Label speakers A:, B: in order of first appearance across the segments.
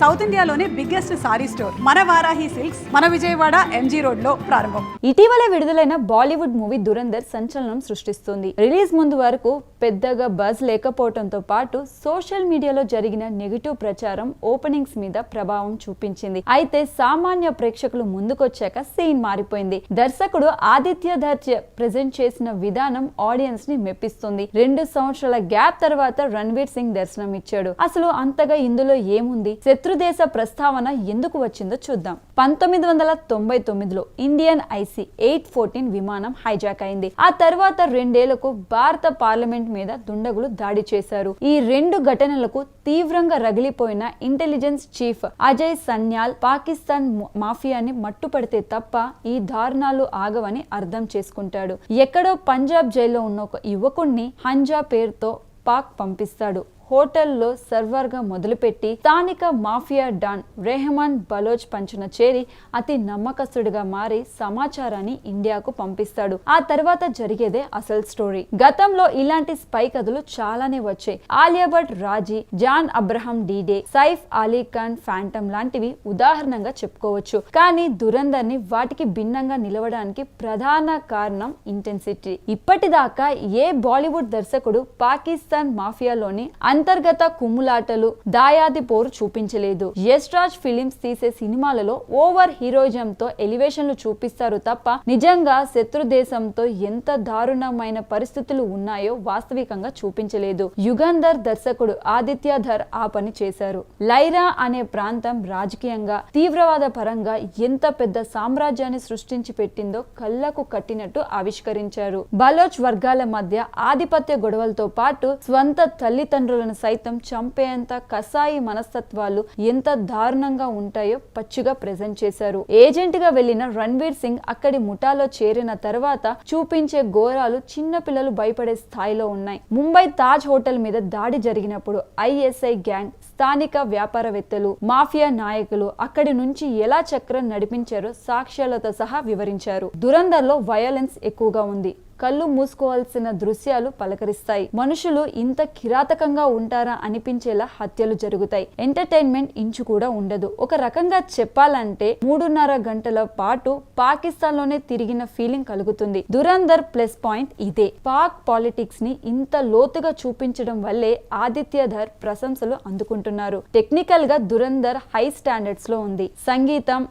A: South ఇండియాలోనే biggest sorry store మన Varahi silks మన విజయవాడ ఎంజీ రోడ్ లో ప్రారంభం.
B: ఇటీవల విడుదలైన బాలీవుడ్ మూవీ దురంధర్ సంచలనం సృష్టిస్తుంది. రిలీజ్ ముందు వరకు పెద్దగా బజ్ లేకపోవడంతో పాటు సోషల్ మీడియాలో జరిగిన నెగిటివ్ ప్రచారం ఓపెనింగ్స్ మీద ప్రభావం చూపించింది. అయితే సామాన్య ప్రేక్షకులు ముందుకొచ్చాక సీన్ మారిపోయింది. దర్శకుడు ఆదిత్య ధర్ ప్రెజెంట్ చేసిన విధానం ఆడియన్స్ ని మెప్పిస్తుంది. 2 సంవత్సరాల గ్యాప్ తర్వాత రణ్వీర్ సింగ్ దర్శనం ఇచ్చాడు. అసలు అంతగా ఇందులో ఏముంది? శత్రుదేశ ప్రస్తావన ఎందుకు వచ్చిందో చూద్దాం. 1999లో ఇండియన్ ఐసీ 814 విమానం హైజాక్ అయింది. ఆ తర్వాత 2 ఏళ్లకు భారత పార్లమెంట్ మీద దుండగులు దాడి చేశారు. ఈ 2 ఘటనలకు తీవ్రంగా రగిలిపోయిన ఇంటెలిజెన్స్ చీఫ్ అజయ్ సన్యాల్ పాకిస్తాన్ మాఫియాని మట్టుపడితే తప్ప ఈ దారుణాలు ఆగవని అర్థం చేసుకుంటాడు. ఎక్కడో పంజాబ్ జైల్లో ఉన్న ఒక యువకుణ్ణి హంజా పేరుతో పాక్ పంపిస్తాడు. హోటల్లో సర్వర్ గా మొదలుపెట్టి స్థానిక మాఫియా డాన్ రెహమాన్ బలోచ్ పంచున చేరి అతి నమ్మకస్తుడిగా మారి సమాచారాన్ని ఇండియాకు పంపిస్తాడు. ఆ తర్వాత జరిగేదే అసలు స్టోరీ. గతంలో ఇలాంటి స్పై కథలు చాలానే వచ్చాయి. ఆలియా భట్ రాజీ, జాన్ అబ్రహం డీడే, సైఫ్ అలీ ఖాన్ ఫ్యాంటమ్ లాంటివి ఉదాహరణగా చెప్పుకోవచ్చు. కానీ దురంధర్ ని వాటికి భిన్నంగా నిలవడానికి ప్రధాన కారణం ఇంటెన్సిటీ. ఇప్పటిదాకా ఏ బాలీవుడ్ దర్శకుడు పాకిస్తాన్ మాఫియాలోని అంతర్గత కుమ్ములాటలు, దాయాది పోరు చూపించలేదు. యష్ రాజ్ ఫిలిమ్స్ తీసే సినిమాలలో ఓవర్ హీరోయిజంతో ఎలివేషన్లు చూపిస్తారు తప్ప నిజంగా శత్రు దేశంతో ఎంత దారుణమైన పరిస్థితులు ఉన్నాయో వాస్తవికంగా చూపించలేదు. యుగంధర్ దర్శకుడు ఆదిత్య ధర్ ఆ పని చేశారు. లైరా అనే ప్రాంతం రాజకీయంగా, తీవ్రవాద పరంగా ఎంత పెద్ద సామ్రాజ్యాన్ని సృష్టించి పెట్టిందో కళ్లకు కట్టినట్టు ఆవిష్కరించారు. బలోచ్ వర్గాల మధ్య ఆధిపత్య గొడవలతో పాటు స్వంత తల్లిదండ్రుల సైతం చంపేంత కసాయి మనస్తత్వాలు ఎంత దారుణంగా ఉంటాయో పచ్చిగా ప్రెజెంట్ చేశారు. ఏజెంట్ గా వెళ్లిన రణ్వీర్ సింగ్ అక్కడి ముఠాలో చేరిన తర్వాత చూపించే ఘోరాలు చిన్న పిల్లలు భయపడే స్థాయిలో ఉన్నాయి. ముంబై తాజ్ హోటల్ మీద దాడి జరిగినప్పుడు ఐఎస్ఐ గ్యాంగ్, స్థానిక వ్యాపారవేత్తలు, మాఫియా నాయకులు అక్కడి నుంచి ఎలా చక్రం నడిపించారో సాక్ష్యాలతో సహా వివరించారు. దురంధర్ లో వయోలెన్స్ ఎక్కువగా ఉంది. కళ్ళు మూసుకోవాల్సిన దృశ్యాలు పలకరిస్తాయి. మనుషులు ఇంత కిరాతకంగా ఉంటారా అనిపించేలా హత్యలు జరుగుతాయి. ఎంటర్టైన్మెంట్ ఇంచు కూడా ఉండదు. ఒక రకంగా చెప్పాలంటే 3.5 గంటల పాటు పాకిస్తాన్ లోనే తిరిగిన ఫీలింగ్ కలుగుతుంది. దురంధర్ ప్లస్ పాయింట్ ఇదే. పాక్ పాలిటిక్స్ ని ఇంత లోతుగా చూపించడం వల్లే ఆదిత్య ధర్ ప్రశంసలు అందుకుంటున్నారు. టెక్నికల్ గా దురంధర్ హై స్టాండర్డ్స్ లో ఉంది. సంగీతం,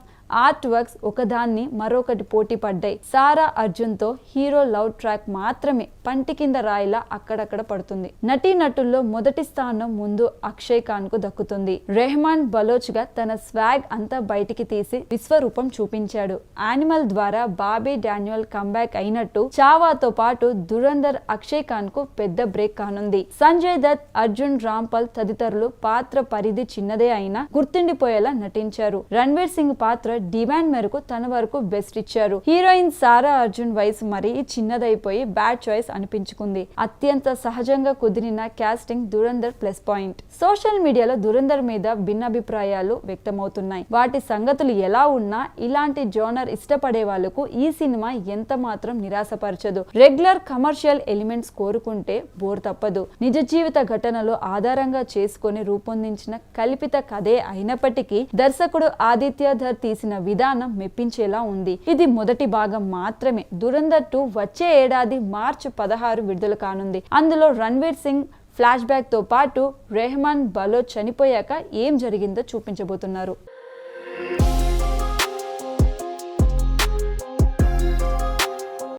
B: ఆర్ట్ వర్క్స్ ఒకదాన్ని మరొకటి పోటీ పడ్డాయి. సారా అర్జున్ తో హీరో లవ్ ట్రాక్ మాత్రమే పంటి కింద రాయిలా అక్కడక్కడ పడుతుంది. నటీనటుల్లో మొదటి స్థానం ముందు అక్షయ్ ఖాన్ కు దక్కుతుంది. రెహమాన్ బలోచ్ గా తన స్వాగ్ అంతా బయటికి తీసి విశ్వరూపం చూపించాడు. యానిమల్ ద్వారా బాబీ డానియల్ కంబ్యాక్ అయినట్టు చావాతో పాటు దురంధర్ అక్షయ్ ఖాన్ కు పెద్ద బ్రేక్ కానుంది. సంజయ్ దత్, అర్జున్ రాంపాల్ తదితరులు పాత్ర పరిధి చిన్నదే అయినా గుర్తుండిపోయేలా నటించారు. రణ్వీర్ సింగ్ పాత్ర డిమాండ్ మేరకు తన వరకు బెస్ట్ ఇచ్చారు. హీరోయిన్ సారా అర్జున్ వయసు మరీ చిన్నదైపోయి బ్యాడ్ చాయిస్ అనిపించుకుంది. అత్యంత సహజంగా కుదిరిన casting Dhurandhar plus point. Social మీడియాలో దురంధర్ మీద భిన్నాభిప్రాయాలు వ్యక్తమవుతున్నాయి. వాటి సంగతులు ఎలా ఉన్నా ఇలాంటి జోనర్ ఇష్టపడే వాళ్లకు ఈ సినిమా ఎంత మాత్రం నిరాశపరచదు. రెగ్యులర్ కమర్షియల్ ఎలిమెంట్స్ కోరుకుంటే బోర్ తప్పదు. నిజ జీవిత ఘటనలు ఆధారంగా చేసుకుని రూపొందించిన కల్పిత కథే అయినప్పటికీ దర్శకుడు ఆదిత్య ధర్ తీసిన విధానం మెప్పించేలా ఉంది. ఇది మొదటి భాగం మాత్రమే. దురంధర్ 2 వచ్చే ఏడాది మార్చి 16 విడుదల కానుంది. అందులో రణ్వీర్ సింగ్ ఫ్లాష్ బ్యాక్ తో పాటు రెహమాన్ బలోచ్ చనిపోయాక ఏం జరిగిందో చూపించబోతున్నారు.